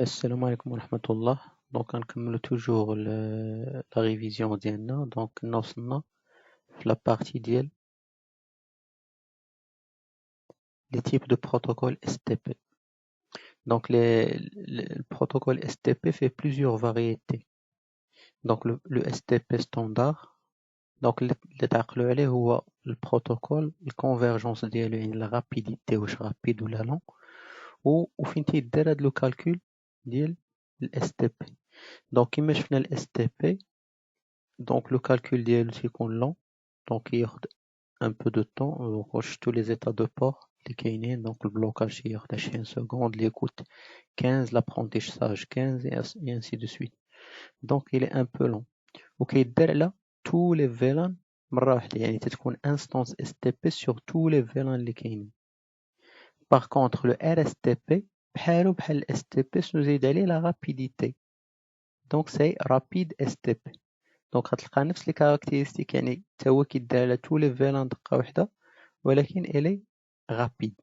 السلام عليكم ورحمة الله. دونك غنكملو توجور لا ريفيزيون ديالنا. دونك كنا وصلنا في لا بارتي ديال لي تيب دو بروتوكول STP. دونك البروتوكول STP fait plusieurs variétés. دونك لو STP ستاندار دونك اللي تعقلوا عليه هو البروتوكول الكونفرجونس ديالو، يعني لا رابيديتي واش رابيد ولا لون، وفين تيدار هاد لو كالكول ديال الاس تي بي. دونك كيما شفنا الاس تي بي دونك لو كالكول ديالو تيكون لون، دونك ياخد ان بو دو طون. دونك شفتو لي زيتا دو بور اللي كاينين، دونك البلوكاج تياخد 20 سكوند، ليكوت 15، لابرونتيساج 15 et ainsi de suite. دونك il est un peu long وكيدار على tous les VLAN مرة واحدة، يعني تتكون instance STP sur tous les VLAN اللي كاينين. Par contre le RSTP بحالو بحال ال STP شنو زايد عليه لا rapidité، دونك c'est rapide STP. دونك غتلقى نفس لي كاركتيرستيك، يعني تا هو كيدار على tous les VLAN دقة واحدة، ولكن elle est rapide.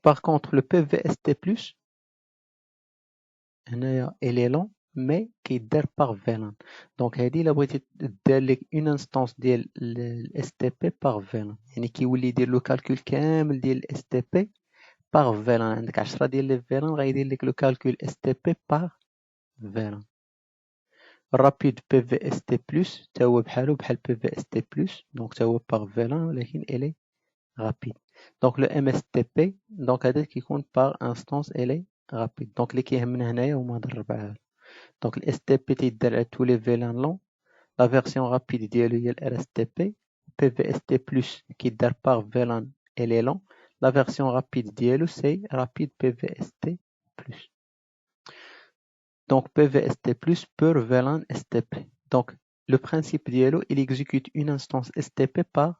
Par contre le PVST+, هنايا elle est lent mais كيدار par VLAN. دونك هادي الا بغيتي دير لك اون انستانس ديال الاس تي بي par VLAN، يعني كيولي يدير لو كالكول كامل ديال الاس تي بي par VLAN. عندك 10 ديال لي VLAN غيدير لك لو كالكول اس تي بي par VLAN. الرابيد PVST+ تا هو بحالو بحال PVST+، دونك تا هو par VLAN ولكن elle est rapide. دونك لو MSTP دونك هذا كيكون par instance elle est rapide. دونك اللي كيهمنا هنايا هما هاد الربعة. دونك ال STP تيدار على tous les VLAN لون، لا فيرسيون رابيد ديالو هي ال RSTP. PVST+ كيدار par VLAN elle est lent، لا فيرسيون رابيد ديالو سي rapide PVST+. Donc PVST+ per VLAN STP. Donc le principe ديالو il exécute une instance STP par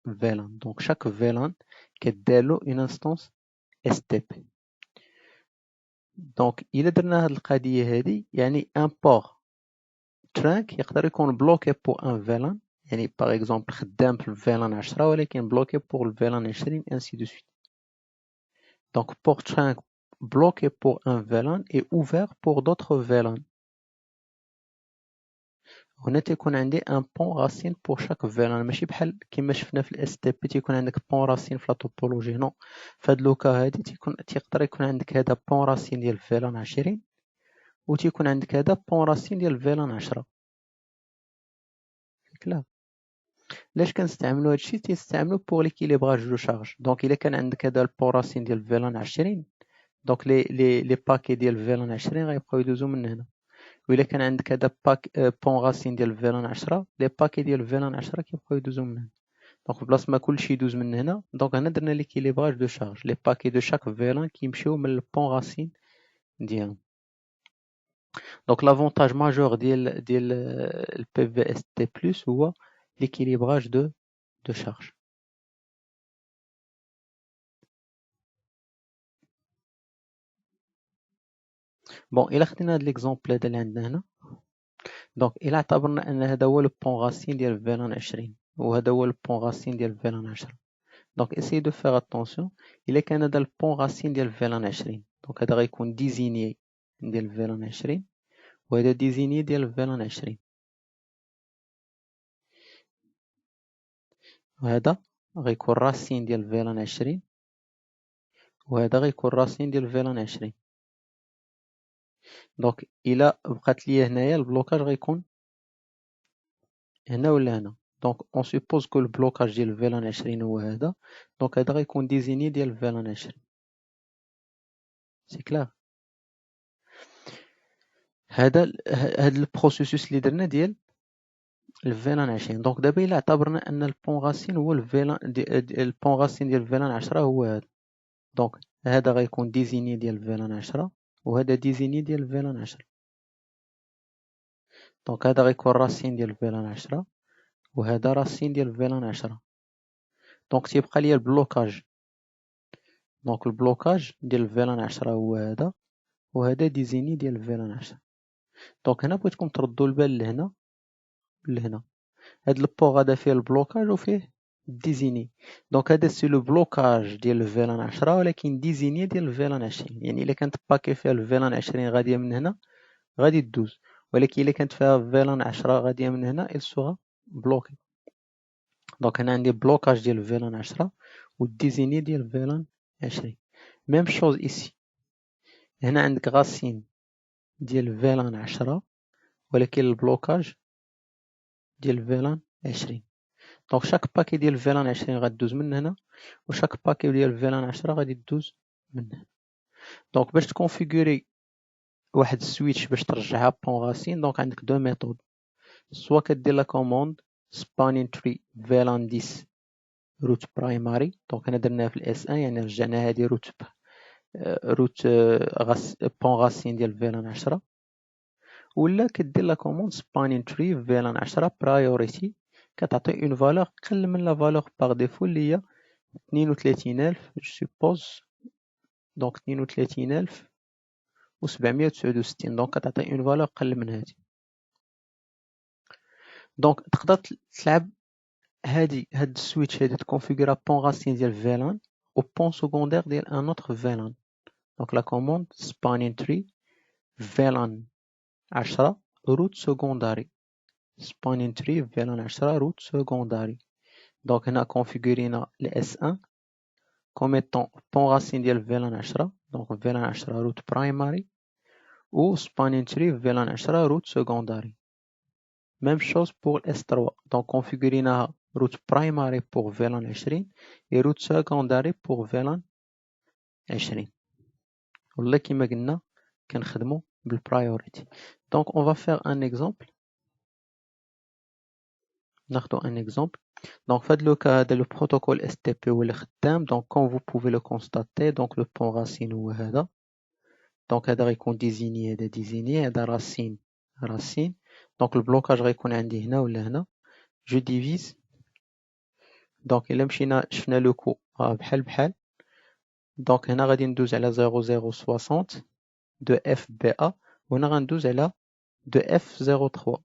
VLAN. Donc chaque VLAN كديرلو une instance STP. دونك الا درنا هاد القضيه هادي يعني ان بور ترانك يقدر يكون بلوكي بور ان فيلان، يعني باغ اكزومبل خدام في الفيلان 10 ولكن بلوكي بور الفيلان 20 انسي دو سويت. دونك بور ترانك بلوكي بور ان فيلان اي اوفير بور دوطخ فيلان. هنا تيكون عندي ان بون راسين بور شاك فيلان، ماشي بحال كيما شفنا في الاس تي بي تيكون عندك بون راسين في لا توبولوجي. نو، في هاد لوكا هادي تيقدر يكون عندك هذا بون راسين ديال فيلان 20 وتيكون عندك هذا بون راسين ديال فيلان 10. لا، علاش كنستعملو هادشي؟ تيستعملو بوغ ليكيليبراج دو شارج. دونك الا كان عندك هذا البون راسين ديال فيلان 20 دونك لي باكي ديال فيلان 20 غيبقاو يدوزو من هنا، وإلا كان عندك هذا باك بون راسين ديال فيلان 10 لي باكي ديال فيلان 10 كيبقاو يدوزو من هنا. دونك بلاص ما كلشي يدوز من هنا، دونك هنا درنا ليكيليبراج دو شارج، لي باكي دو شاك فيلان كيمشيو من البون راسين ديالهم. دونك لافونتاج ماجور ديال البي في اس تي بلس هو ليكيليبراج دو شارج. بون الا خدينا هاد ليكزومبل هذا اللي عندنا هنا، دونك الا اعتبرنا ان هذا هو لو بون راسين ديال فيلان 20 وهذا هو لو بون راسين ديال فيلان 10، دونك اسيي دو فيغ اتونسيون. الا كان هذا البون راسين ديال فيلان 20 دونك هذا غيكون ديزيني ديال فيلان 20 وهذا ديزيني ديال فيلان 20، وهذا غيكون راسين ديال فيلان 20 وهذا غيكون راسين ديال فيلان 20. دونك الا بقات ليا هنايا البلوكاج غيكون هنا ولا هنا. دونك اون سوبوز كو البلوكاج ديال فيلان 20 هو هذا، دونك هذا غيكون ديزيني ديال فيلان 20. سي كلار. هذا البروسيسوس اللي درنا ديال الفيلان 20. دونك دابا الا اعتبرنا ان البون راسين هو الفيلان البون راسين ديال فيلان 10 هو هذا، دونك هذا غيكون ديزيني ديال فيلان 10 وهذا ديزيني ديال فيلان 10. دونك هذا غيكون راسين ديال فيلان 10 وهذا راسين ديال فيلان 10. دونك تيبقى ليا البلوكاج، دونك البلوكاج ديال فيلان 10 هو هذا وهذا ديزيني ديال فيلان 10. دونك هنا بغيتكم تردوا البال لهنا، هاد البوغ هذا فيه البلوكاج وفيه ديزيني. دونك هذا سي لو بلوكاج ديال الفيلان 10 ولكن ديزيني ديال الفيلان 20. يعني الا كانت باكي فيها الفيلان 20 غاديه من هنا غادي دوز، ولكن الا كانت فيها فيلان 10 غاديه من هنا il sera بلوكي. دونك هنا عندي بلوكاج ديال الفيلان 10 والديزيني ديال الفيلان 20. ميم شوز ايسي، هنا عندك غاسين ديال الفيلان 10 ولكن البلوكاج ديال الفيلان 20. دونك شاك باكي ديال الفيلان 20 غدوز من هنا وشاك باكي ديال الفيلان 10 غادي دوز من هنا. دونك باش تكونفيغوري واحد السويتش باش ترجعها بون غاسين، دونك عندك دو ميثود. سوا كدير لا كوموند سبانين تري فيلان 10 روت برايماري، دونك هنا درناها في الاس ان يعني رجعنا هادي روت بون غاسين ديال فيلان 10، ولا كدير لا كوموند سبانين تري فيلان 10 برايوريتي كتعطي اون فالور قل من لا فالور باغ ديفو اللي هي 32000 جو سوبوز. دونك 32769، دونك كتعطي اون فالور قل من هادي. دونك تقدر تلعب هاد السويتش هادي تكونفيغورا بون غاسين ديال فيلان و بون سكوندير ديال ان اوتر فيلان. دونك لا كوموند سبانين تري فيلان 10 روت سكونداري، سبانين تري فيلان 10 روت سكونداري. دونك هنا كونفيغورينا الاس ان كوم ايتون بون غاسين ديال فيلان 10، دونك فيلان 10 روت برايماري و سبانين تري فيلان 10 روت سكونداري. Même chose pour S3. Donc, configurina route primary pour VLAN 20 et route secondary pour VLAN 20. ولا كما قلنا كنخدمو بالpriority. Donc, on va faire un exemple. ناخدو un exemple. Donc, في le cas de le protocole STP هو اللي خدام. Donc, comme vous pouvez le constater, donc le pont racine هو هذا. Donc, هذا غيكون désigné هذا désigné هذا racine racine. Donc, le blocage غيكون عندي هنا ولا هنا. Je divise. دونك الا مشينا شفنا لو كو بحال بحال، دونك هنا غادي ندوز على 0060 دو اف بي ا وهنا غندوز على دو اف 03.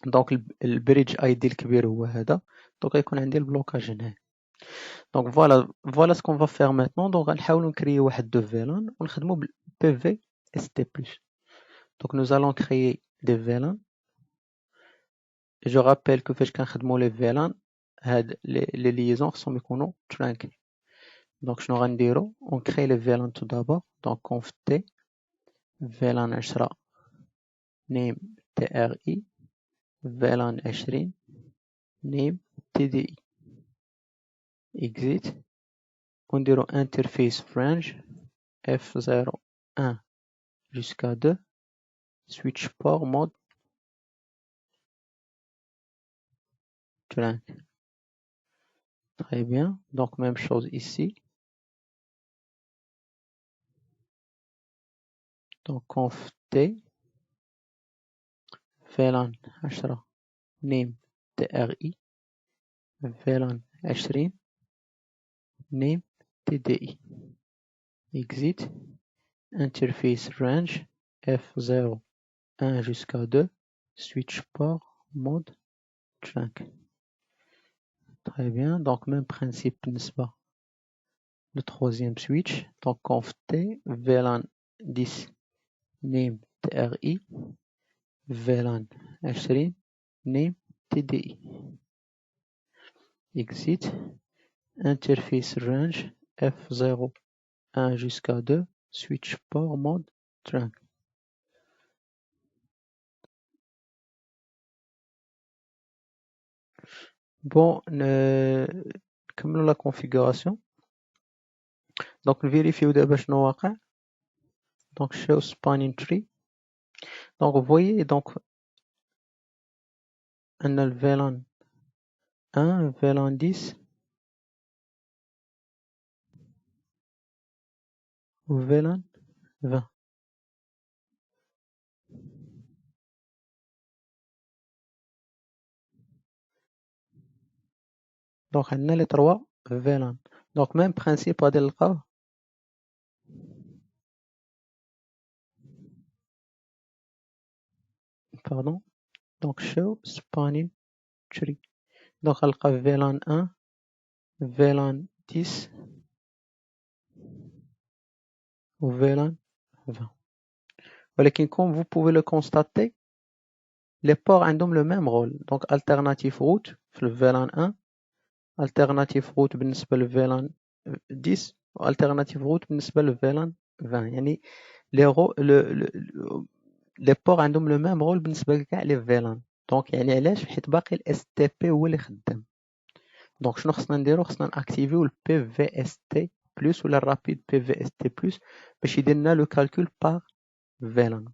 دونك البريدج اي دي الكبير هو هذا، دونك غيكون عندي البلوكاج هنا. دونك فوالا سكون فا فيغ ميتنون. دونك غنحاولو نكريي واحد دو فيلان ونخدمو بال بي في اس تي بلس. دونك نو زالون كريي دي فيلان. جو رابيل كو فاش كنخدمو لي فيلان هاد لي ليزون خصهم يكونو ترانكل. دونك شنو غنديرو اون كري لي فيلان تو دابور. دونك كونف تي فيلان 10 نيم تي ار اي فيلان 20 نيم تي دي اي اكزيت ونديرو انترفيس فرانج اف 01 jusqu'à 2 switch port mode trunk. Très bien, donc même chose ici. Donc conf t VLAN 10 name TRI VLAN 20 name TDI exit interface range F01 jusqu'à 2 switch port mode trunk. Très bien, donc même principe n'est-ce pas? Le troisième switch, donc conf t VLAN 10 name TRI VLAN 20 name TDI exit interface range F01 jusqu'à 2 switch port mode trunk. Bon, نكملو la configuration. Donc نفيريفيو دابا شنو واقع. Donc show spanning tree. Donc vous voyez donc عندنا ال VLAN 1 VLAN 10 و VLAN 20. Donc عندنا les 3 VLAN. Donc même principe غادي نلقاوه. Pardon. Donc show spanning tree. دونك غنلقى VLAN 1 VLAN 10 و VLAN 20. ولكن comme vous pouvez le constater, les ports عندهم le même rôle. Donc alternative route في ال VLAN 1, alternative route بالنسبة ل VLAN 10 و alternative route بالنسبة ل VLAN 20. يعني les ports عندهم le même rôle بالنسبة لكاع les VLAN. دونك يعني علاش؟ حيت باقي ال STP هو اللي خدام. دونك شنو خصنا نديرو؟ خصنا ناكتيفيو ال PVST plus ولا rapide PVST plus باش يدير لنا le calcul par VLAN.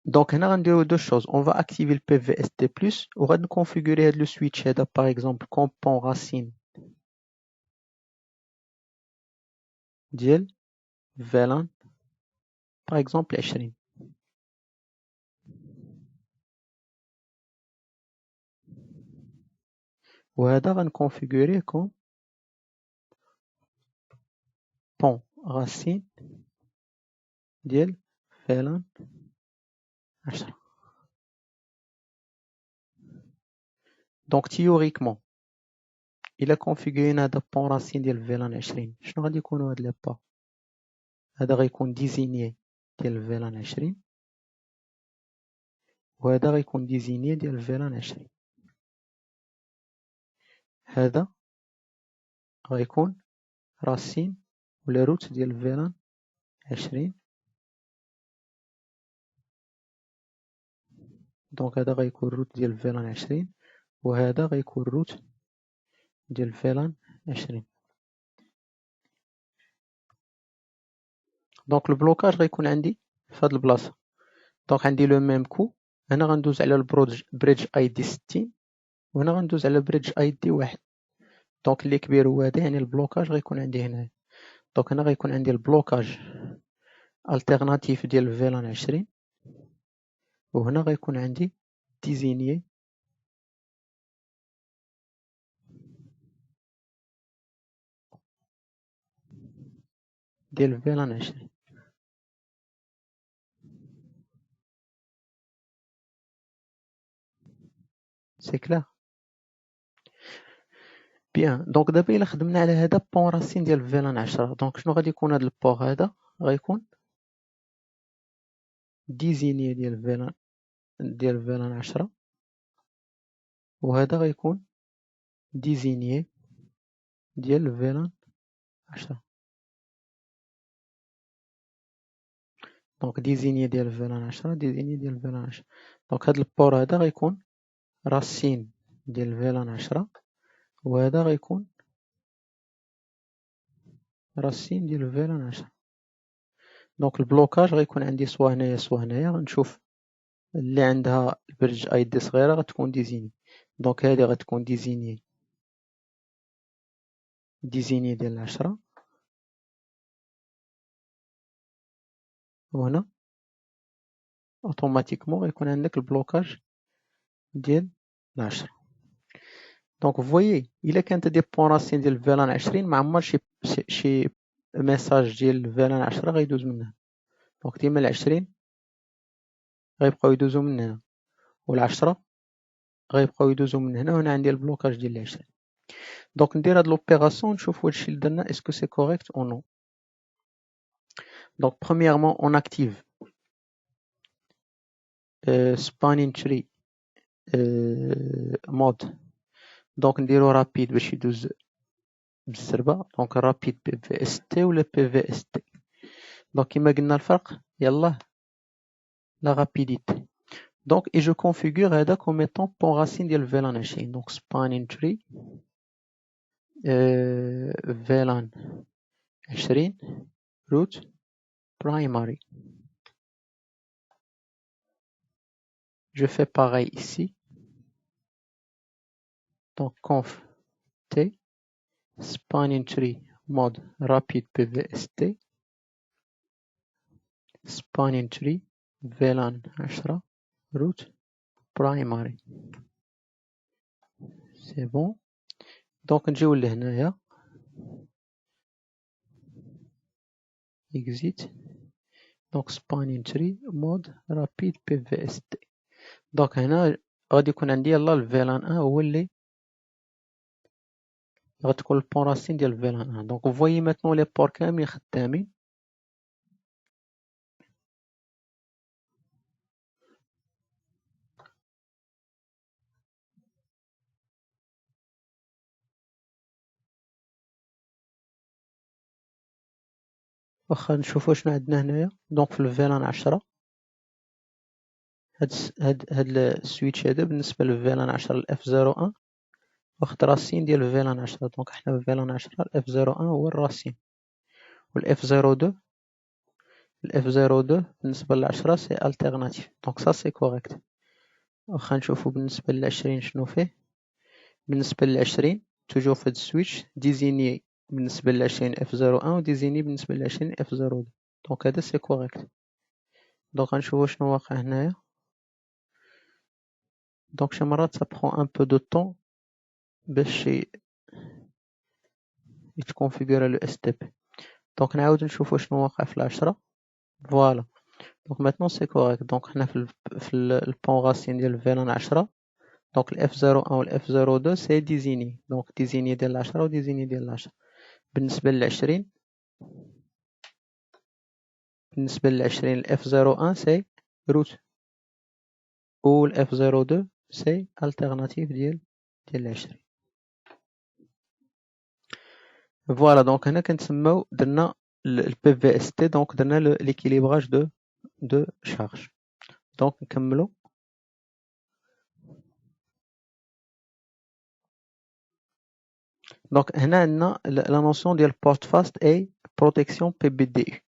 Donc هنا غنديرو deux choses. On va activer le PVST+, وغادي نكونفيغوري هاد لو switch هذا par exemple comme pont racine ديال VLAN par exemple 20. وهذا غنكونفيغوريه comme pont racine ديال VLAN 10. Donc théoriquement إلا كونفيغورينا هذا pont racine ديال VLAN 20 شنو غادي يكونوا هاد لي با؟ هذا غيكون ديزينيي ديال VLAN 20 وهذا غيكون ديزينيي ديال VLAN 20. هذا غيكون راسين ولا روت ديال VLAN 20. دونك هذا غيكون روت ديال VLAN 20 وهذا غيكون روت ديال VLAN 20. دونك البلوكاج غيكون عندي في هاد البلاصة. دونك عندي لو ميم كو. هنا غندوز على البريدج ID 60 وهنا غندوز على بريدج ID 1. دونك اللي كبير هو هذا، يعني البلوكاج غيكون عندي هنا. دونك هنا غيكون عندي البلوكاج التيرناتيف ديال VLAN 20 وهنا غيكون عندي ديزينيي ديال VLAN 20. سي كلير. بيان. دونك دابا الا خدمنا على هذا بون راسين ديال VLAN 10. دونك شنو غادي يكون هذا البور؟ هذا غيكون ديزينيي ديال VLAN 10 وهذا غيكون ديزينيي ديال VLAN 10. دونك ديزينيي ديال VLAN 10 ديزينيي ديال VLAN 10. دونك هاد البور هذا غيكون راسين ديال VLAN 10 وهذا غيكون راسين ديال VLAN 10. دونك البلوكاج غيكون عندي سوا هنايا سوا هنايا. غنشوف اللي عندها البرج ID صغيرة غتكون ديزيني. دونك هادي غتكون ديزيني ديال 10 وهنا اوتوماتيكمون غيكون عندك البلوكاج ديال 10. دونك فويي الا كانت هادي بون راسين ديال VLAN 20 ما عمر شي ميساج ديال VLAN 10 غيدوز من هنا. دونك ديما 20 غيبقاو يدوزو من هنا وال10 غيبقاو يدوزو من هنا وهنا عندي البلوكاج ديال 20. دونك ندير هاد لوبيراسيون نشوف هادشي اللي درنا اسكو سي كوريكت او نو. Donc premièrement on active spanning tree mode. Donc نديرو rapide باش يدوز بالزربة. دونك rapide PVST ولا PVST. دونك كيما قلنا الفرق يلاه la rapidité. Donc et je configure هذا comme étant pont racine ديال VLAN 20. Donc spanning tree VLAN 20 route primary. Je fais pareil ici. Donc conf t spanning tree mode rapide PVST spanning tree VLAN 10 route primary. C'est bon. Donc نجيو لهنايا exit. Donc spanning tree mode rapide PVST. Donc هنا غادي يكون عندي يلا الفيلان 1 هو اللي غتكون البون راسين ديال الفيلان 1. دونك فويي ماتنون لي بور كاملين خدامين. واخا نشوفو شنو عندنا هنايا. دونك في الفيلان 10 هاد السويتش هذا بالنسبه للفيلان 10 الاف 01 واخد راسين ديال الفيلان 10. دونك حنا في فيلان 10 الاف 01 هو الراسين، والاف 02 بالنسبه ل10 سي التيرناتيف. دونك سا سي كوريكت. واخا نشوفو بالنسبه ل20 شنو فيه. بالنسبه ل20 توجور في هاد السويتش ديزيني بالنسبه ل20 اف 01 وديزيني بالنسبه ل20 اف 02. دونك هذا سي كوريكت. دونك غنشوفو شنو واقع هنايا. دونك شي مرات ça prend un peu de temps باش يتكونفيغورا لو اس تي بي. دونك نعاود نشوفو شنو واقع في العشرة. فوالا. دونك ماتنون سي كوريكت. دونك حنا في البون راسين ديال الفيلان 10. دونك الاف 01 والاف 02 سي ديزيني. دونك ديزيني ديال 10 وديزيني ديال 10. بالنسبه ل20 الاف 01 سي روت و الاف 02 سي التيرناتيف ديال 20. فوالا. دونك هنا كنتسماو درنا البي في اس تي. دونك درنا ليكيليبراج دو شارج. دونك نكملو. دونك هنا عندنا لا نوسيون ديال port fast et protection PBDU.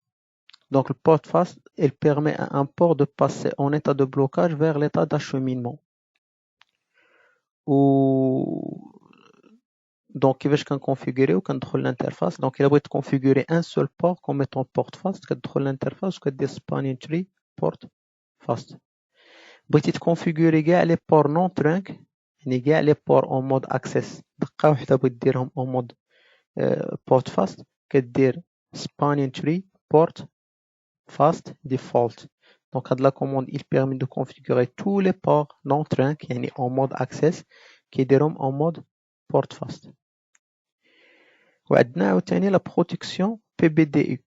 Donc le port fast, il permet à un port de passer en état de blocage vers l'état d'acheminement. Donc كيفاش كنكونفيغوري وكندخل l'interface. Donc الا بغيت configurer un seul port comme étant port fast كتدخل l'interface وكدير spanning tree port fast. بغيتي تكونفيغوري كاع لي بور نون ترانك يعني كاع لي بور اون مود اكسس دقه وحده بغيت ديرهم اون مود port fast كدير spanning tree port fast default. Donc هاد لا commande il permet de configurer tous les ports non trunk يعني en mode access كيديرهم en mode port fast. وعندنا عاوتاني la protection PBDU.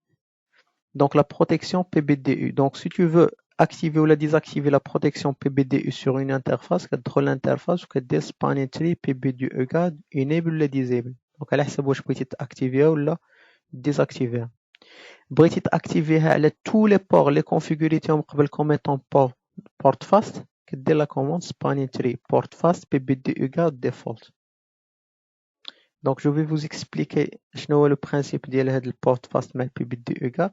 Donc la protection PBDU. Donc si tu veux activer ou désactiver la protection PBDU sur une interface كتدخل l'interface وكدير spanning tree PBDU guard enable ولا disable. Donc على حسب واش بغيتي تاكتيفيها ولا ديزاكتيفيها. بغيتي تاكتيفيها على tous les ports اللي كونفيغوريتيهم قبل comme étant port fast كدير لا commande spanning tree port fast PBDU guard default. Donc je vais vous expliquer شنو هو le principe ديال هاد البورت فاست مع PBDU guard.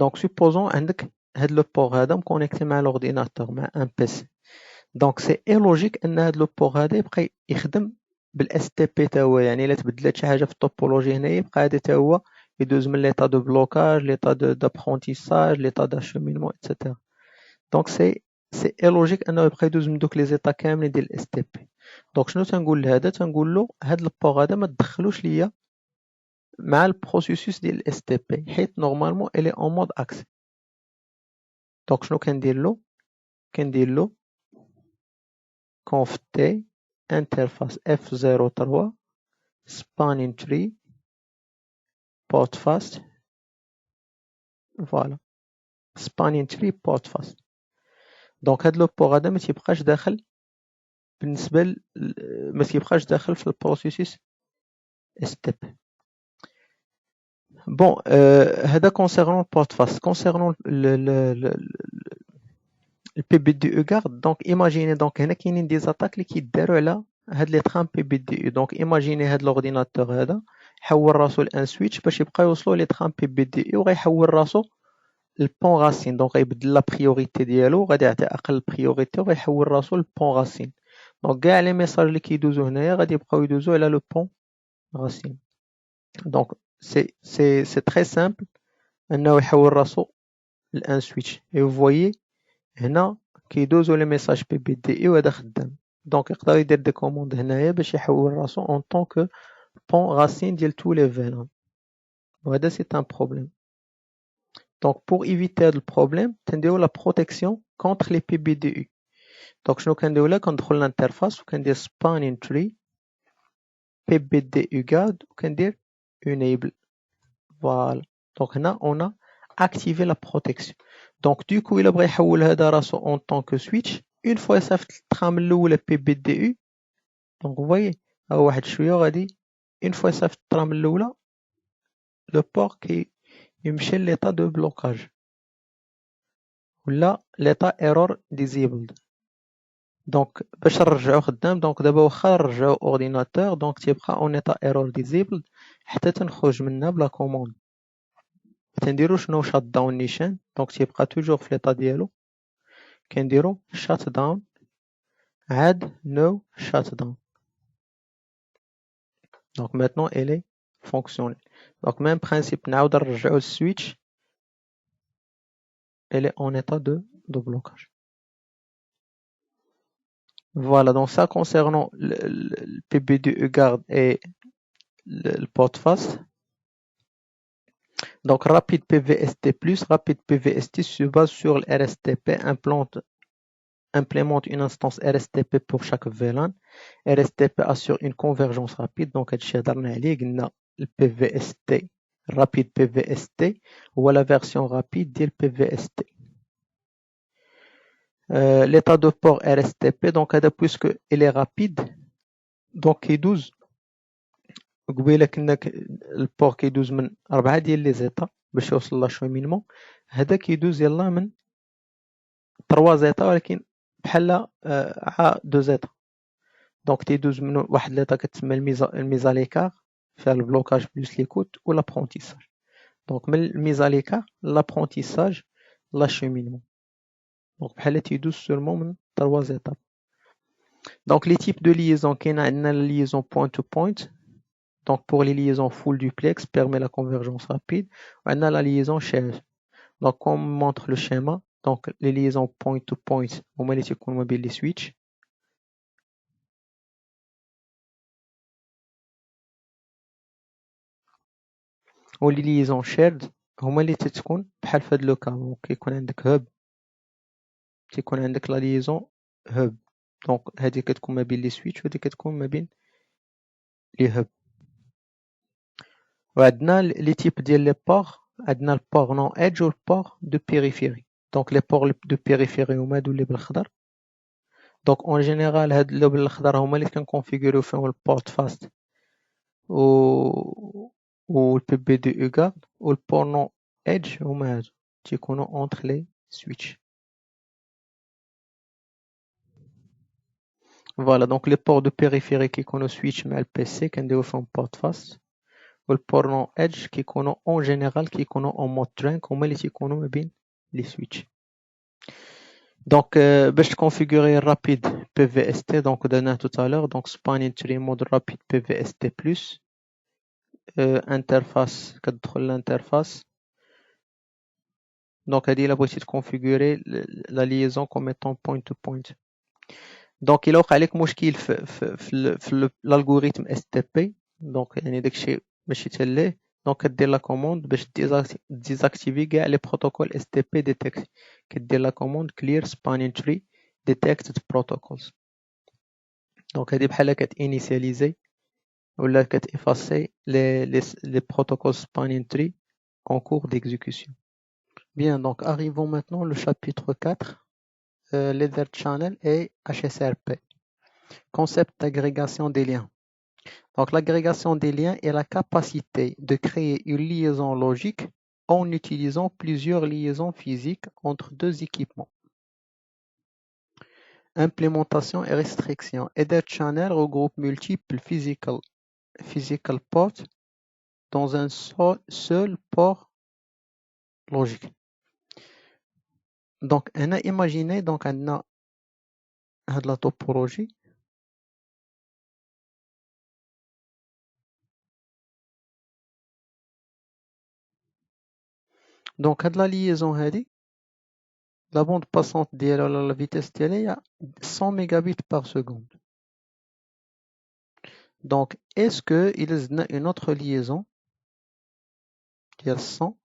Donc supposons عندك هاد لو بور هذا مكونيكتي مع l'ordinateur مع ان بيسي. دونك سي اي لوجيك ان هاد لو بور هذا يبقى يخدم بالاس تي بي تا هو. يعني الا تبدلت شي حاجه في الطوبولوجي هنايا يبقى هذا تا هو يدوز من ليطا دو بلوكاج ليطا دابرونتيساج ليطا داشومينمون ايتترا. دونك سي اي لوجيك انه يبقى يدوز من دوك لي زيتا كاملين ديال الاس تي بي. دونك شنو تنقول لهذا؟ تنقول له هاد البور هذا ما تدخلوش ليا مع البروسيسوس ديال الاس تي بي حيت نورمالمون الي اون مود اكسي. دونك شنو كندير له conf t interface f03 spanning tree port fast. فوالا spanning tree port fast. دونك هاد لو بور هذا ما تيبقاش داخل بالنسبه ما تيبقاش داخل في البروسيسوس step. بون هذا concernant port fast. concernant البي بي دي او غارد. دونك ايماجيني دونك هنا كاينين دي زاتاك اللي كيداروا على هاد لي ترام بي بي دي او. دونك ايماجيني هاد لورديناتور هذا حول راسو لان سويتش باش يبقى يوصلوا لي ترام بي بي دي او غيحول راسو البون راسين. دونك غيبدل لا بريوريتي ديالو غادي يعطي اقل بريوريتي وغيحول راسو للبون راسين. دونك كاع لي ميساج اللي كيدوزو هنايا غادي يبقاو يدوزو على لو بون راسين. دونك سي تري سامبل انه يحول راسو لان سويتش. اي فويي هنا كيدوزو لي ميساج بي بي دي اي وهذا خدام. دونك يقدر يدير دي كوموند هنايا باش يحول راسو اون طونك بون راسين ديال تو لي فيلان وهذا سي ان بروبليم. Donc pour éviter le problème, تنديروا la protection contre les PBDU. Donc شنو كنديروا لا كندخل l'interface وكندير spanning tree PBDU guard وكندير enable. Voilà. Donc هنا on a activé la protection. Donc du coup il بغى يحول هذا راسو en tant que switch une fois يصيفط الترام الاولى PBDU. Donc vous voyez ها واحد شويه غادي une fois يصيفط الترام الاولى le port qui يمشي l'état de blocage ولا l'état error disabled. دونك باش نرجعو خدام دونك دابا واخا نرجعو اورديناتور دونك تيبقى اون ايتا ايرور ديزيبل حتى تنخرج منها بلا كوموند تنديرو شنو شات داون نيشان دونك تيبقى توجور في ليطا ديالو كنديرو شات داون عاد نو شات داون دونك ماتنون الي فونكسيونيل دونك ميم برينسيپ نعاود نرجعو السويتش الي اون ايتا دو بلوكاج. Voilà, donc ça concernant le PBDE garde et le porte-face. Donc Rapid PVST+, Rapid PVST se base sur le RSTP, implémente une instance RSTP pour chaque VLAN. RSTP assure une convergence rapide, donc le PVST, Rapid PVST, ou la version rapide du PVST. L'état de port RSTP, donc puisque il est rapide, donc il قبيله كنا البور كيدوز من 4 ديال لي زيتا باش يوصل لاشومينمون هذا كيدوز يلا من 3 زيتا ولكن بحال ع 2 زيتا دونك تيدوز من واحد ليطا كتسمى الميزاليكار فيها البلوكاج بلس ليكوت و لابرونتيساج دونك من الميزاليكار لابرونتيساج لاشومينمون دونك بحال تيدوز سولمون من 3 زيتا دونك لي تيب دو ليزون كاين عندنا ليزون بوينت تو بوينت. Donc pour les liaisons full duplex permet la convergence rapide. On a la liaison shared. Donc comme montre le schéma, donc les liaisons point to point, au moins les mobile les switch. Ou les liaisons shared, au moins les تتكون بحال في هذا لو كا دونك كيكون عندك hub كيكون عندك la liaison hub. Donc هذه كتكون ما بين les switch وهذه كتكون ما بين les hub. وعندنا les types ديال les ports عندنا البور نون ايدج والبور دو بيريفيري دونك لي بور دو بيريفيري هما هادو اللي بالخضر دونك اون جينيرال هاد اللي بالخضر هما اللي كنكونفيغوريو فيهم البورت فاست و البي بي دي او غارد والبور نون ايدج هما هادو تيكونوا اونتر لي سويتش. فوالا دونك لي بور دو بيريفيري كيكونوا سويتش مع البي سي كنديرو فيهم بورت فاست والبور نون ايدج كيكونوا اون جينيرال كيكونوا اون مود درينك هما اللي تيكونوا ما بين لي سويتش. Donc, باش تكونفيغوري rapide PVST donc دانا tout à l'heure donc spanning tree mode rapide PVST plus interface كتدخل l'interface donc هادي الا بغيتي تكونفيغوري la liaison comme étant point to point. donc الا وقع لك مشكل في l'algorithme STP donc يعني داكشي ماشي تاليه donc كدير لا كوموند باش ديزاكتيفي كاع لي بروتوكول STP detect كدير لا كوموند clear spanning tree detected protocols. donc هذه بحال كتانيسياليزي ولا كتافاسي les protocoles spanning tree en cours d'exécution. Bien, donc arrivons maintenant au chapitre 4, l'Ether Channel et HSRP. Concept d'agrégation des liens. Donc l'agrégation des liens est la capacité de créer une liaison logique en utilisant plusieurs liaisons physiques entre deux équipements. Implémentation et restriction. Ether Channel regroupe multiples physical ports dans un seul port logique. Donc, on a imaginé donc la topologie. Donc, la liaison la bande passante la vitesse est 100 mégabits par seconde. Donc, est-ce qu'il y a une autre liaison qui a 100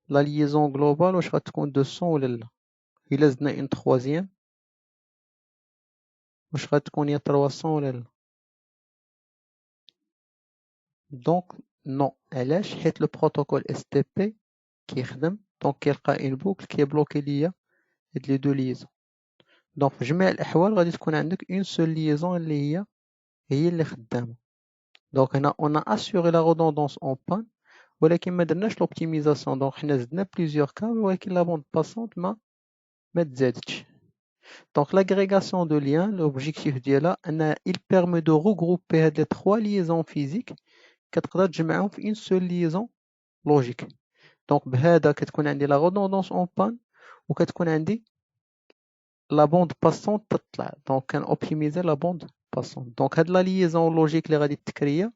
لا ليزون جلوبال واش غتكون 200 ولا لا؟ الا زدنا اون تخوازيام واش غتكون هي 300 ولا لا؟ دونك نو. علاش؟ حيت لو بروتوكول اس تي بي كيخدم دونك كيلقى اون بوكل كيبلوكي ليا هاد لي دو ليزون. دونك في جميع الاحوال غادي تكون عندك اون سول ليزون اللي هي اللي خدامه. دونك هنا اون اسيوري لا ريدوندونس اون بان ولكن ما درناش لوبتيميزاسيون. دونك حنا زدنا بليزيور كابل ولكن لا بوند باسونت ما تزادتش. دونك لاغريغاسيون دو ليان لوبجيكتيف ديالها ان il permet de regrouper هاد لي 3 liaisons physiques كتقدر تجمعهم في اون سول ليزون لوجيك. دونك بهذا كتكون عندي لا ريدوندونس اون بان وكتكون عندي لا بوند باسونت تطلع. دونك كان اوبتيميزي لا بوند باسونت. دونك هاد لا ليزون لوجيك اللي غادي تكريا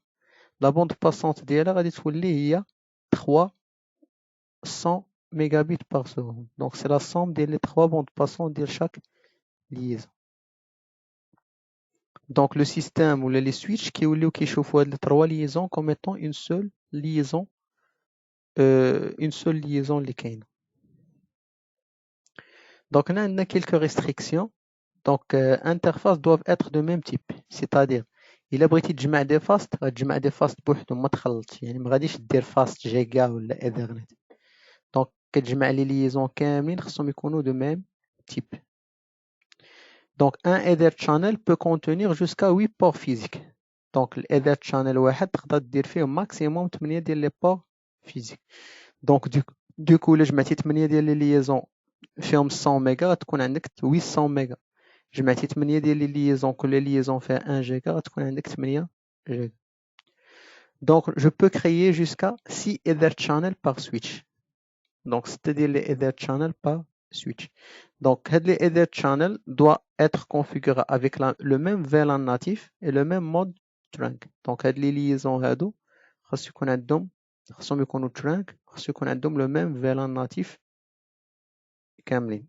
لا بوند باسونت ديالها غادي تولي هي 300 ميجابيت بار سكوند. دونك سي لا سوم ديال لي 3 بوند باسونت ديال شاك liaison. Donc le système ou les switches qui كيشوفوا هاد les 3 liaisons comme étant une seule liaison اللي كاينه. Donc on a quelques restrictions. Donc interfaces doivent être de même type, c'est-à-dire الا بغيتي تجمع دي فاست غتجمع دي فاست بوحدهم ما تخلطش. يعني ما غاديش دير فاست جيجا ولا ايثرنت. دونك كتجمع لي ليزون كاملين خصهم يكونوا de même type. Donc un Ether channel peut contenir jusqu'à 8 ports physiques. Donc l'Ether channel واحد تقدر دير فيه maximum 8 ديال لي ports physiques. Donc du coup الا جمعتي 8 ديال لي ليزون فيهم 100 ميجا غتكون عندك 800 ميجا. جمعتي 8 ديال لي ليزون كل ليزون فيها 1 جيجا غتكون عندك 8 جيجا. Donc je peux créer jusqu'à 6 Ether channels par switch. Donc c'est-à-dire les Ether channels par switch. Donc les Ether channel doit être configuré avec le même VLAN natif et le même mode trunk. Donc les liaisons هادو خاص يكون عندهم خاصهم يكونوا trunk خاص يكون عندهم le même VLAN natif كاملين.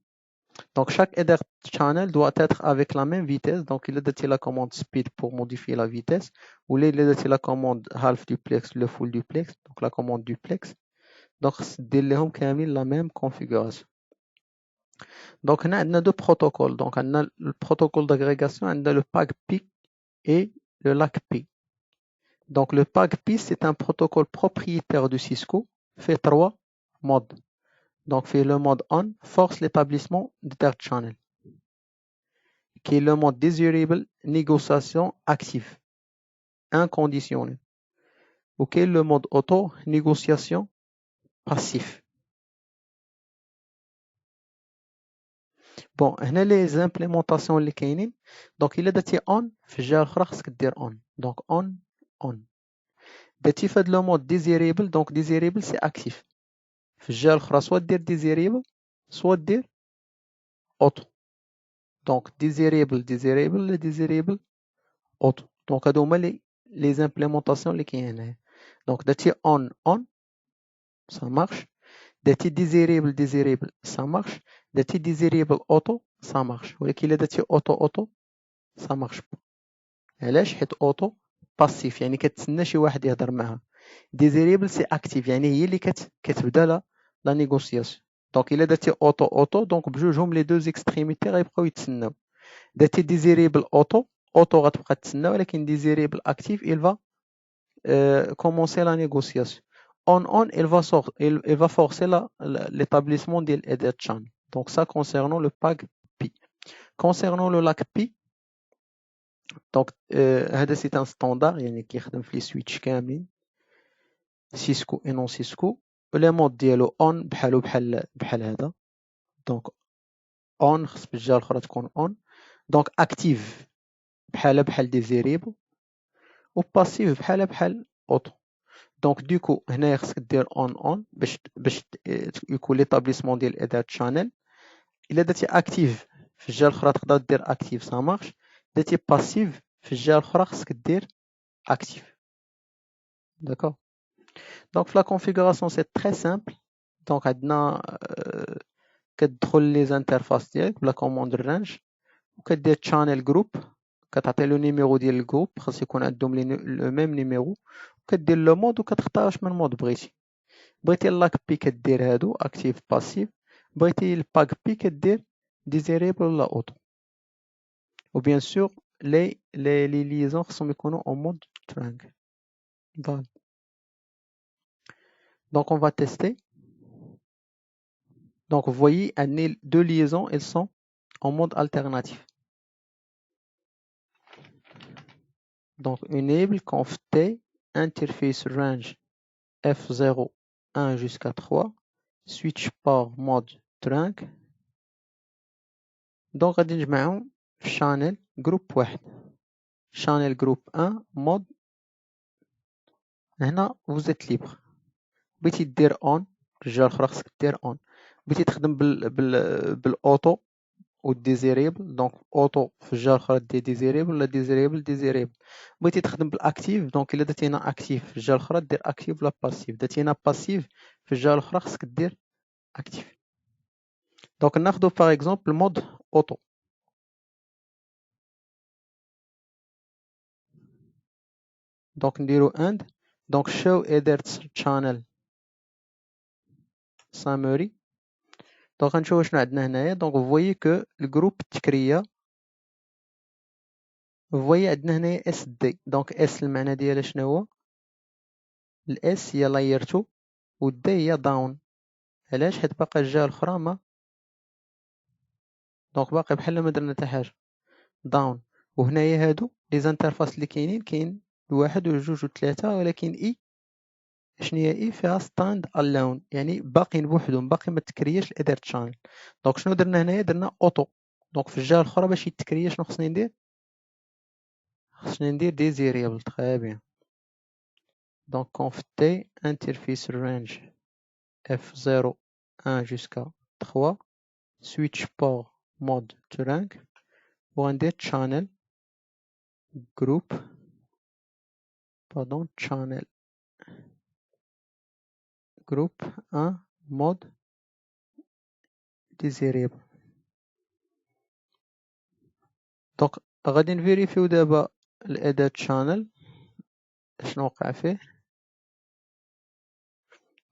Donc chaque Ether channel doit être avec la même vitesse. Donc il a درتي la commande speed pour modifier la vitesse ou il a درتي la commande half duplex le full duplex. Donc la commande duplex. Donc خاص دير لهم كاملين la même configuration. Donc, on a deux protocoles. Donc, on a le protocole d'agrégation, on a le PAGP et le LACP. Donc, le PAGP, c'est un protocole propriétaire de Cisco, fait 3 modes. Donc, fait le mode on, force l'établissement d'Ether Channel, qui est le mode desirable, négociation active, inconditionnelle. Ok, le mode auto, négociation passif. بون هنا لي زامبليمونطاسيون اللي كاينين. دونك الا درتي اون في الجهه الاخرى خصك دير اون. دونك اون درتي في هاد لو مود ديزيريبل. دونك ديزيريبل سي اكتيف. في الجهه الاخرى سوا دير ديزيريبل سوا دير اوتو. دونك ديزيريبل ولا ديزيريبل اوتو. دونك هادو هما لي زامبليمونطاسيون اللي كاينين هنا. دونك درتي اون ça marche. درتي ديزيريبل ça marche. درتي ديزيريبل اوتو ça marche. ولكن الا درتي اوتو ça marche pas. علاش؟ حيت اوتو باسيف يعني كتسنى شي واحد يهضر معها. ديزيريبل سي اكتيف يعني هي اللي كتبدا لا نيغوسياسيون. دونك الا درتي اوتو دونك بجوجهم لي دو اكستريميتي غيبقاو يتسناو. درتي ديزيريبل اوتو غتبقى تسنى ولكن ديزيريبل اكتيف il va commencer la négociation. On il va forcer l'établissement de l'Ether channel. Donc ça concernant le PAGP. Concernant le LACP, donc هذا c'est un standard يعني كيخدم في لي سويتش كاملين سيسكو et non سيسكو. لي مود ديالو on بحال هذا. دونك on خص بالجهه الاخرى تكون on. دونك اكتيف بحال ديزيريبل و باسيف بحال اوتو. دونك دوكو هنايا خصك دير اون باش يكون ليطابليسمون ديال الاداة شانل. الا درتي اكتيف في الجهه الاخرى تقدر دير اكتيف سا مارش. درتي باسيف في الجهه الاخرى خصك دير اكتيف. داكوغ. دونك في لا كونفيغوراسيون سي تري سامبل. دونك عندنا كتدخل لي زانترفاس ديالك بلا كوموند رانج وكدير شانل جروب. كتعطي لو نيميرو ديال الجروب خاص يكون عندهم لو ميم نيميرو. كدير لو مود وكتختار اش من مود بغيتي. بغيتي اللاك بي كدير هادو اكتيف باسيف، بغيتي الباك بي كدير ديزيريبل ولا اوتو. وبيان سور لي ليزون خصهم يكونوا en mode triangle. Voilà. Donc on va tester. Donc vous voyez, deux liaisons, elles sont en mode alternatif. Donc enable conf t interface range f0 1 jusqu'à 3 switch par mode trunk. Donc غادي نجمعهم في channel group واحد. channel group 1 mode. هنا vous êtes libre. بغيتي دير on الجهة الأخرى خصك دير on. بغيتي تخدم بالاوتو والديزيريبل، دونك اوتو في الجهه الاخرى دير ديزيريبل ولا ديزيريبل. بغيتي تخدم بالاكتيف، دونك الا درتي هنا اكتيف في الجهه الاخرى دير اكتيف ولا باسيف، درتي هنا باسيف في الجهه الاخرى خصك دير اكتيف. دونك ناخدو باغ اكزومبل مود اوتو. دونك نديرو اند، دونك show either channel summary. دونك غنشوفو شنو عندنا هنايا. دونك فويي كو الجروب تكريا، فويي عندنا هنايا اس دي. دونك اس المعنى ديالها شنو هو؟ الاس هي لاير 2 والدي هي داون. علاش؟ حيت باقا الجهه الاخرى ما، دونك باقي بحال ما درنا حتى حاجه داون. وهنايا هادو لي زانترفاس اللي كاين واحد وجوج وثلاثه، ولكن اي شنو هي اي فيها ستاند الون، يعني باقيين بوحدهم، باقي ما تكرياش الادر تشانل. دونك شنو درنا هنايا؟ درنا اوتو. دونك في الجهه الاخرى باش يتكريا شنو خصني ندير؟ خصني ندير ديزيريبل. تري بيان. دونك conf t interface range f0 1 jusqu'à 3 switch port mode trunk وغندير channel group channel group 1 mode desirable. دونك غادي نفيريفيو دابا الاداة channel شنو وقع فيه.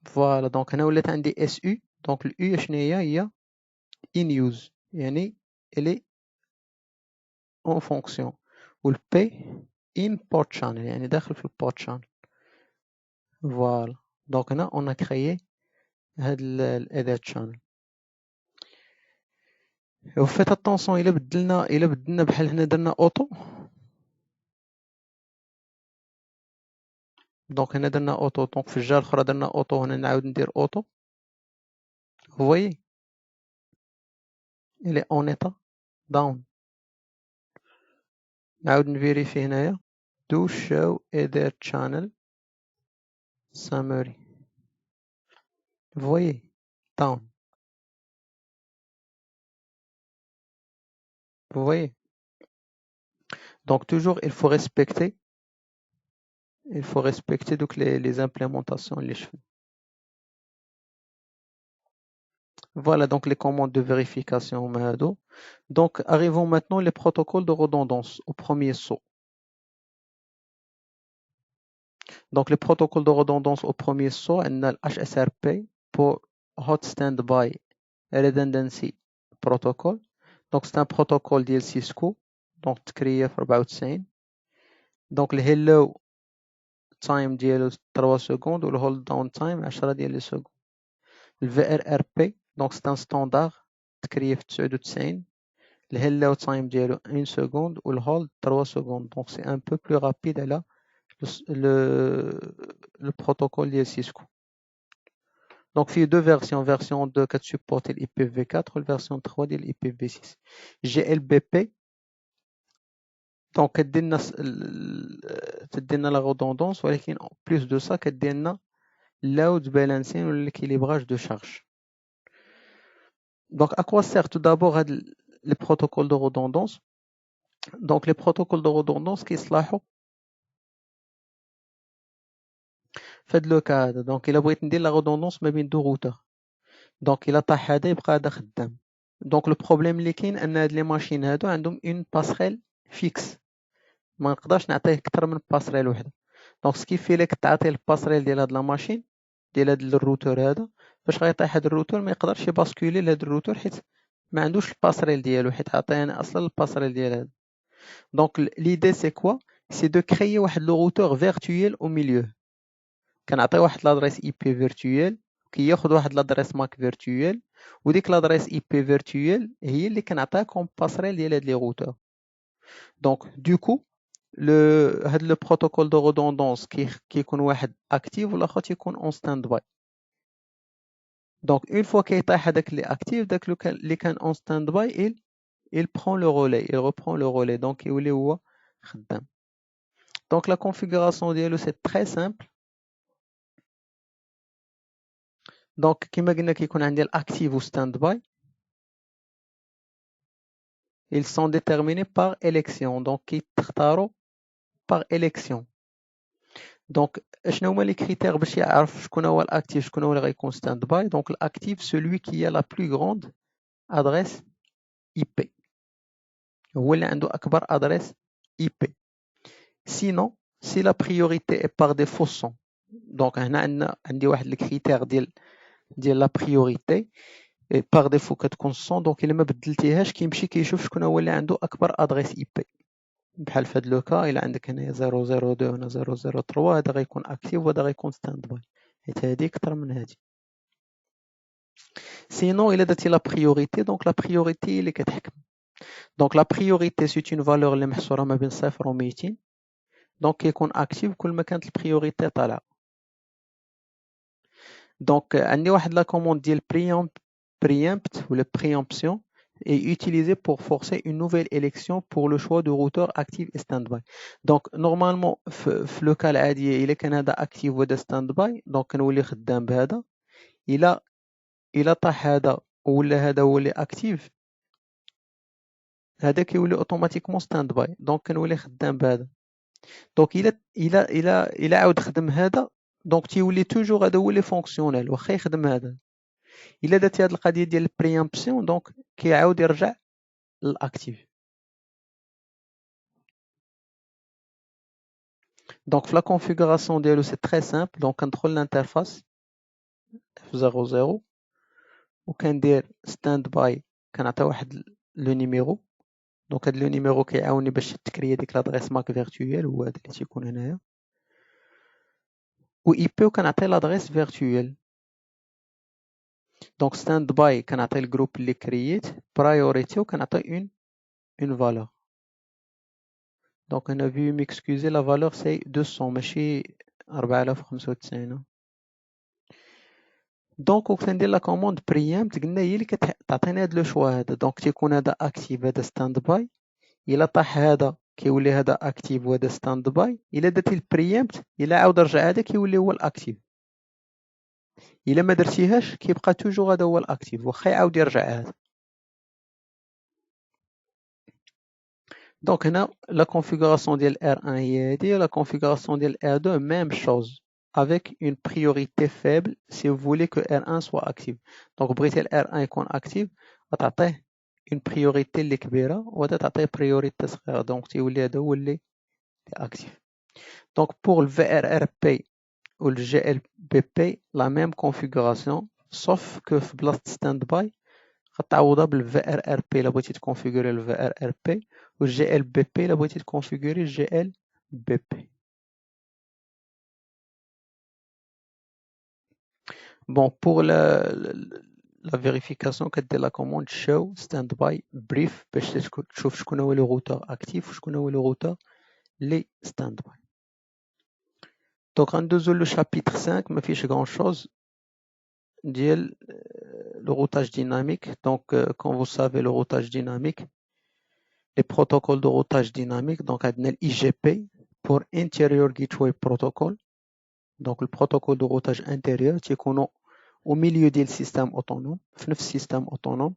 فوالا دونك هنا ولات عندي اس يو. دونك اليو شنو هي in use، يعني الي اون فونكسيون. والبي in port channel، يعني داخل في البورت channel. فوالا دونك هنا on a créé هاد الاداة channel. وفيت اتونسيون الا بدلنا بحال هنا درنا اوتو. دونك هنا درنا اوتو، دونك في الجهه الاخرى درنا اوتو، هنا نعاود ندير اوتو. فويي الي اون ايتا داون. نعاود نفيريفي هنايا do show either channel summary. فويي داون. فويي دونك توجور il faut respecter donc les implémentations اللي شفنا. Voilà donc les commandes de vérification. Donc arrivons maintenant les protocoles de redondance au premier saut. Donc les protocoles de redondance au premier saut, on a le HSRP pour Hot Standby Redundancy Protocol. Donc c'est un protocole ديال Cisco، donc تكريا في 94. donc le hello time ديالو 3 secondes وال hold down time 10 ديال لي secondes. le VRRP donc c'est un standard تكريا في 99. le hello time ديالو 1 seconde وال hold 3 secondes. donc c'est un peu plus rapide على le protocole de Cisco. Donc il y a deux versions, version 2 qui supporte l'IPv4 et version 3 de l'IPv6. GLBP donc تدينا la redondance، ولكن en plus de ça تدينا load balancing ou l'équilibrage de charge. Donc à quoi sert tout d'abord les protocoles de redondance? Donc les protocoles de redondance qui يصلحوا في هاد لو كا هذا. دونك الا بغيت ندير لا ريدوندونس ما بين دو روتور، دونك الا طاح هذا يبقى هذا خدام. دونك لو بروبليم اللي كاين ان هاد لي ماشين هادو عندهم اون باسريل فيكس، ما نقدرش نعطيه اكثر من باسريل وحده. دونك سكيفي لك تعطي الباسريل ديال هاد لا ماشين ديال هاد الروتور هذا فاش غيطيح هاد الروتور ما يقدرش يباسكولي لهاد الروتور حيت ما عندوش الباسريل ديالو حيت عطينا اصلا الباسريل ديال هذا. دونك ليدي سي كوا سي دو كريي واحد لو روتور فيرتويال او ميليو كنعطي واحد لادريس اي بي فيرتويال كياخد واحد لادريس ماك فيرتويال وديك لادريس اي بي فيرتويال هي اللي كنعطيها كوم باسريل ديال هاد لي روتور. دونك دوكو هاد لو بروتوكول دو ريدوندونس كيكون واحد اكتيف والاخر تيكون اون ستاند باي. دونك اون فوا كيطيح هذاك اللي اكتيف داك اللي كان اون ستاند باي il prend le relais, il reprend le relais donc يولي هو خدام. Donc la configuration ديالو c'est très simple. Donc كما قلنا كيكون عندي الاكتيف و ستاند باي ils sont déterminés par élection donc كيتختاروا par élection. Donc شنو هما لي كريتير باش يعرف شكون هو الاكتيف شكون هو اللي غيكون ستاند باي. Donc الاكتيف celui qui a la plus grande adresse IP هو اللي عنده اكبر adresse IP. Sinon si la priorité est par défaut 100 donc هنا عندي واحد الكريتير ديال لا بريوريتي بار ديفو كتكون 100 دونك الا ما بدلتيهاش كيمشي كيشوف شكون هو اللي عنده اكبر ادريس اي بي. بحال في هذا لو كا الا عندك هنايا 002 هنا 003 هذا غيكون اكتيف وهذا غيكون ستاند باي حيت هذه اكثر من هذه. سينو الا درتي لا بريوريتي دونك لا بريوريتي اللي كتحكم. دونك لا بريوريتي سي اون فالور اللي محصوره ما بين 0 و 200 دونك كيكون اكتيف كل ما كانت البريوريتي طالعه. دونك عندي واحد لا كوموند ديال preempt ou le préemption est utilisé pour forcer une nouvelle élection pour le choix de routeur actif et standby. Donc normalement في لو كا العاديه الا كان هذا اكتيف وهذا ستاندباي دونك كنولي خدام بهذا الا طاح هذا ولا هذا هو اللي اكتيف هذا كيولي اوتوماتيكمون ستاندباي دونك كنولي خدام بهذا. دونك الا عاود خدم هذا دونك تيولي توجور هذا هو اللي فونكسيونيل واخا يخدم هذا. الا درتي هاد القضيه ديال البريامبسيون دونك كيعاود يرجع للاكتيف. دونك في لا كونفيغوراسيون ديالو سي تري سامبل. دونك كندخل للانترفاس F00 وكندير ستاند باي كنعطي واحد لو نيميرو. دونك هاد لو نيميرو كيعاوني باش تكري ديك لادريس ماك فيرتويال هو هذا اللي تيكون هنايا و اي بي كنعطي لادريس فيرتويال. دونك ستاند باي كنعطي الجروب اللي كرييت برايوريتي وكنعطي اون فالور. دونك هنا في ميكسكوزي لا فالور سي 200 ماشي 4095. دونك وقت ندير لا كوموند بريامت قلنا هي اللي كتعطينا هاد لو شوا هذا. دونك تيكون هذا اكتيف هذا ستاند باي الا طاح هذا كيولي هذا اكتيف وهذا ستاند باي. الا درتي البريامت الا عاود رجع هذا كيولي هو الاكتيف. الا ما درتيهاش كيبقى توجور هذا هو الاكتيف واخا يعاود يرجع هذا. دونك هنا لا configuration ديال R1 هي هذه لا configuration ديال R2 même chose avec une priorité faible si vous voulez que R1 soit actif. دونك بغيتي ال R1 يكون actif غتعطيه une priorité اللي كبيرة وهذا تعطيه priorité صغيرة دونك تيولي هذا هو اللي actif. دونك pour le VRRP ou le GLBP la même configuration sauf que في بلاصة stand by غتعوضها بال VRRP الا بغيتي تكونفيغوري ال VRRP و GLBP الا بغيتي تكونفيغوري GLBP. Bon, pour la vérification كدير la commande show standby brief باش تشوف شكون هو لو روتور اكتيف وشكون هو لو روتور لي standby. دونك غندوزو لو شابيتر 5 ما فيش غون شوز ديال le routage dynamique. Donc, comme vous savez, le routage dynamique, les protocoles de routage dynamique, donc, on a l'IGP pour Interior Gateway Protocol. Donc, le protocole de routage intérieur, qui est au milieu du système autonome, le système autonome,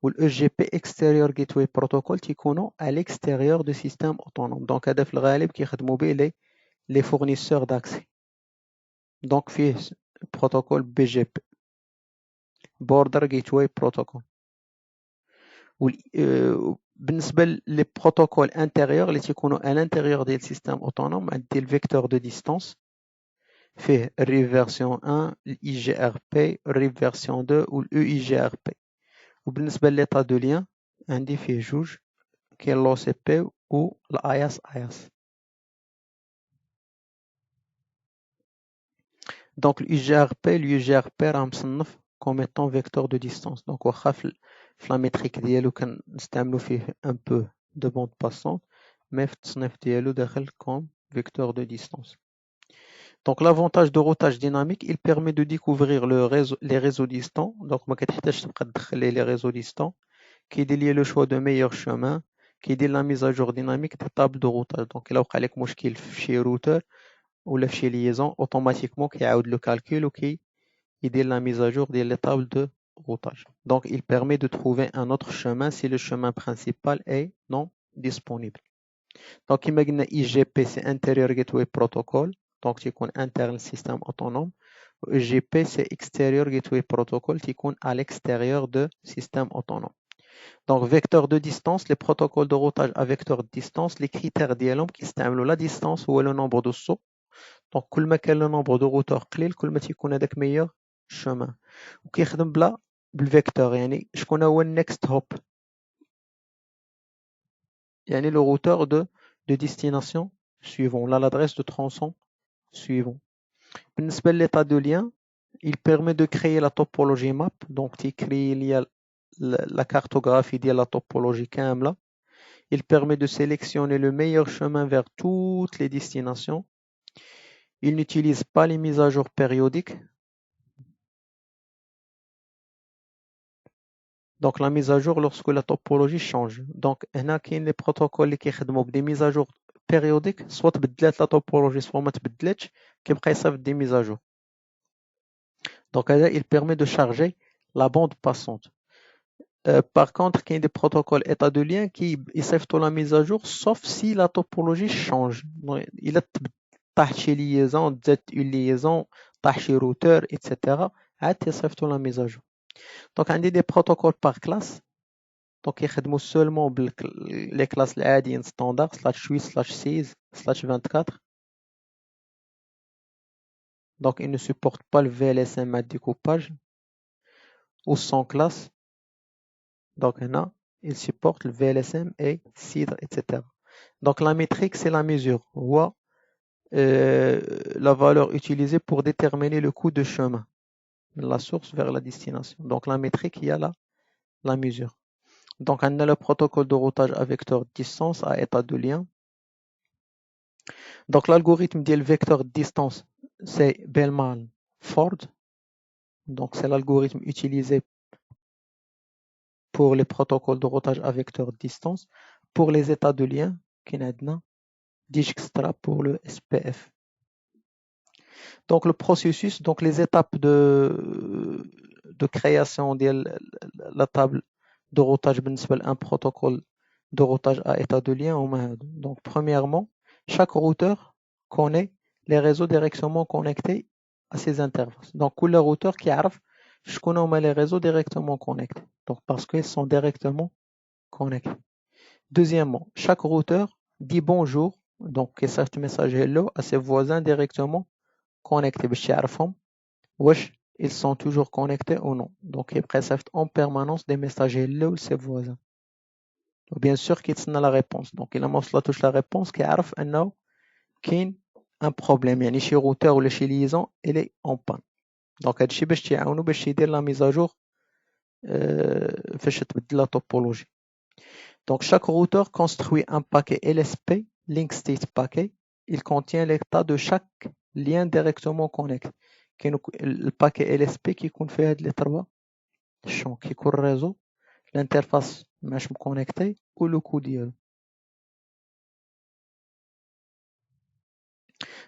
ou l'EGP Exterior Gateway Protocol, qui est à l'extérieur du système autonome. Donc, c'est le غالب qui est les fournisseurs d'accès. Donc, le protocole BGP. Border Gateway Protocol. بالنسبة لي بروتوكول انتيريور اللي تيكونوا à l'intérieur ديال السيستم اوتونوم عندي الفيكتور دو ديستانس فيه الريف version 1 l'IGRP الريف version 2 ou l'EIGRP وبالنسبة للإيطا دو ليان عندي فيه جوج كاين l'OCP و l'IAS. دونك l'UGRP راه مصنف comme étant vecteur de distance. Donc واخا في la métrique ديالو كنستعملو فيه un peu de bande passante mais في التصنيف ديالو داخل comme vecteur de distance. Donc l'avantage de routage dynamique, il permet de découvrir les réseaux distants. Donc ما كتحتاجش تبقى تدخل les réseaux distants. كيدير لي le choix de meilleur chemin. كيدير la mise à jour dynamique des tables de routage. Donc إلا وقع لك مشكل في شي routeur ولا في شي liaison, automatiquement كيعاود le calcul وكيدير la mise à jour ديال les tables de routage. Donc il permet de trouver un autre chemin si le chemin principal est non disponible. Donc كما قلنا IGP c'est Interior Gateway Protocol. Donc تيكون interne système autonome. EGP c'est Exterior Gateway Protocol تيكون à l'extérieur de système autonome. Donc vecteur de distance, les protocoles de routage à vecteur de distance, les critères ديالهم كيستعملوا la distance ou le nombre de sauts. Donc كل ما كان le nombre de routeurs قليل كل ما تيكون هذاك meilleur chemin. وكيخدم بالفيكتور يعني شكون هو next hop يعني le routeur de destination suivant l'adresse de tronçon suivant. بالنسبة l'état de lien, il permet de créer la topologie map, donc il y a la cartographie de la topologie كاملة. Il permet de sélectionner le meilleur chemin vers toutes les destinations. Il n'utilise pas les mises à jour périodiques. Donc la mise à jour lorsque la topologie change. Donc هنا كاين les protocoles اللي كيخدموا بدي mises à jour périodiques, soit تبدلات la topologie soit ما تبدلاتش كيبقى يصيفط des mises à jour. Donc il permet de charger la bande passante. Par contre, il y a des protocoles état de lien qui يصيفطوا la mise à jour sauf si la topologie change. Il a طاح شي liaison, تزاد une liaison, طاح شي routeur, etc. عاد يصيفطوا la mise à jour. Donc عندي des protocoles par classe. Donc يخدموا seulement les classes العاديين standard /8/16 /24. Donc ils ne supportent pas le VLSM à découpage ou sans classe. Donc هنا il supporte le VLSM et CIDR, etc. Donc la métrique c'est la mesure ou la valeur utilisée pour déterminer le coût de chemin de la source vers la destination. Donc la métrique il y a la mesure. Donc on a le protocole de routage à vecteur distance à état de lien. Donc l'algorithme dit le vecteur de distance c'est Bellman-Ford. Donc c'est l'algorithme utilisé pour les protocoles de routage à vecteur distance. Pour les états de lien, Dijkstra pour le SPF. Donc le processus, donc les étapes de création de la table de routage un protocole de routage à état de lien. Donc premièrement, chaque routeur connaît les réseaux directement connectés à ses interfaces. Donc tous les routeurs qui arrivent, je connais les réseaux directement connectés. Donc parce qu'ils sont directement connectés. Deuxièmement, chaque routeur dit bonjour, donc il s'affiche un message hello à ses voisins directement connectés. Ils sont toujours connectés ou non. Donc il précède en permanence des messages hello à ses voisins. Bien sûr qu'il y a la réponse. Donc il a touche la réponse qui arrive qu'il y a un problème. يعني شي routeur ou شي liaison il est en panne. Donc هادشي باش تيعاونو باش يدير la mise à jour فاش تبدل la topologie. Donc chaque routeur construit un paquet LSP, Link State Packet. Il contient l'état de chaque lien directement connecté. Le paquet LSP qui contient les trois champs qui court le réseau, l'interface mesh connectée ou le coup d'IA.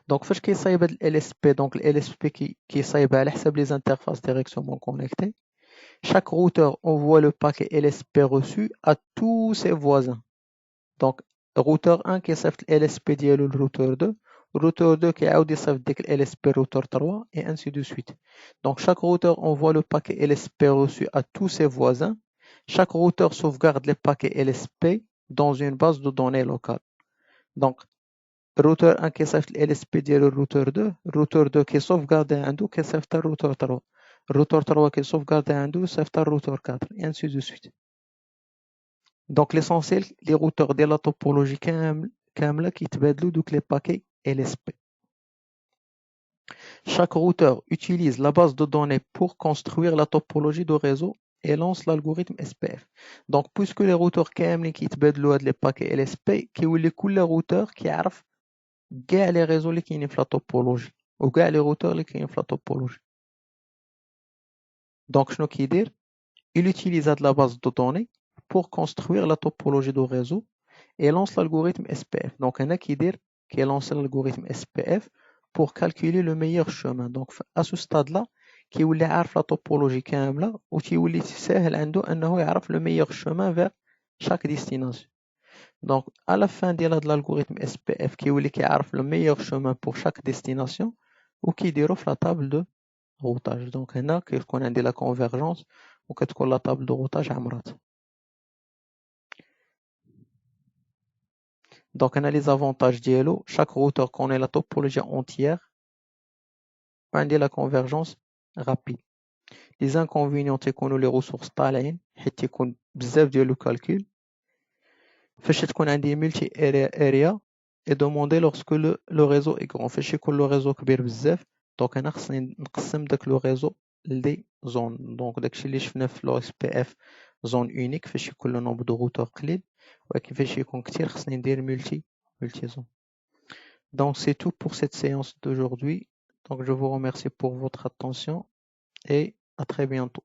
Donc فاش كيصايب هاد LSP, donc le LSP qui كيصايب على حساب les interfaces directement connectées. Chaque routeur envoie le paquet LSP reçu à tous ses voisins. Donc routeur 1 qui صيفط LSP ديالو routeur 2, routeur 2 qui عاود يصيفط ديك LSP routeur 3 et ainsi de suite. Donc chaque routeur envoie le paquet LSP reçu à tous ses voisins. Chaque routeur sauvegarde les paquets LSP dans une base de données locale. Donc الروتور 1 كيصيفط ال LSP ديالو الروتور 2 الروتور 2 كيسوفغاردي عنده كيصيفط الروتور 3 الروتور 3 كيسوفغاردي عنده يصيفط الروتور 4 et ainsi de suite. Donc l'essentiel les routeurs ديال لا توبولوجي كامله كيتبادلوا دوك لي باكي LSP. Chaque routeur utilise la base de données pour construire la topologie de réseau et lance l'algorithme SPF. Donc, puisque les routeurs كاملين كيتبادلوا هاد لي باكي LSP كيولي كل routeur كيعرف كاع لي réseaux اللي كاينين في لا توبولوجي وكاع لي routeurs اللي كاينين في لا توبولوجي. Donc شنو كيدير؟ Il utilise la base de données pour construire la topologie de réseau et lance l'algorithme SPF. Donc هنا كيدير كيلونسي l'algorithme SPF pour calculer le meilleur chemin. Donc à ce stade-là كيولي عارف لا توبولوجي كامله وكيولي ساهل عنده انه يعرف le meilleur chemin vers chaque destination. Donc à la fin ديال هاد l'algorithme SPF كيولي كيعرف le meilleur chemin pour chaque destination وكيديرو في la table de routage. Donc هنا كيكون عندي la convergence وكتكون la table de routage عمرات. Donc هنا les avantages ديالو chaque routeur connaît la topologie entière وعندي la convergence rapide. Les inconvénients تيكونوا les ressources طالعين حيت تيكون بزاف ديال le calcul فاش تكون عندي multi area et demander lorsque le réseau est grand. فاش يكون le réseau كبير بزاف دونك انا خصني نقسم داك le réseau لدي زون. دونك داكشي اللي شفنا في لو اس بي اف زون اونيك فاش يكون لو نومبر دو روتور قليل ولكن فاش يكون كتير خصني ندير multi zone. Donc c'est tout pour cette séance d'aujourd'hui. Donc je vous remercie pour votre attention et à très bientôt.